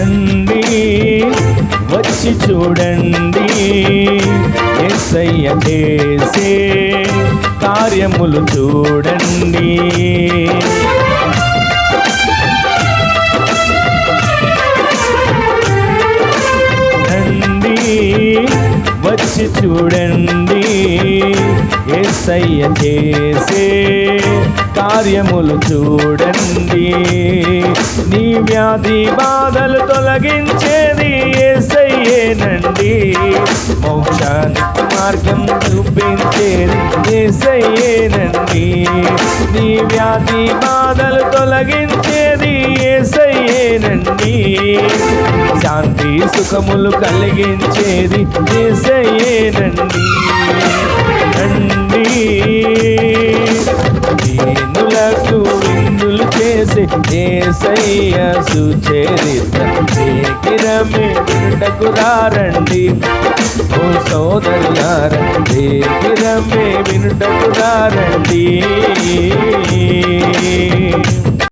రండి వచ్చి చూడండి యేసయ్య చేసే కార్యములు చూడండి. రండి వచ్చి చూడండి యేసయ్య చేసే కార్యములు చూడండి. నీ వ్యాధి బాధలు తొలగించేది యేసయ్యేనండి. మోక్షానికి మార్గం చూపించేది యేసయ్యేనండి. నీ వ్యాధి బాధలు తొలగించేది యేసయ్యేనండి. శాంతి సుఖములు కలిగించేది యేసయ్యేనండి. రండి దీనులకు విందులు చేసే యేసయ్య సుచరిత్ర శీఘ్రమే వినుటకు రండి. ఓ సోదరులారా శీఘ్రమే వినుటకు రండి.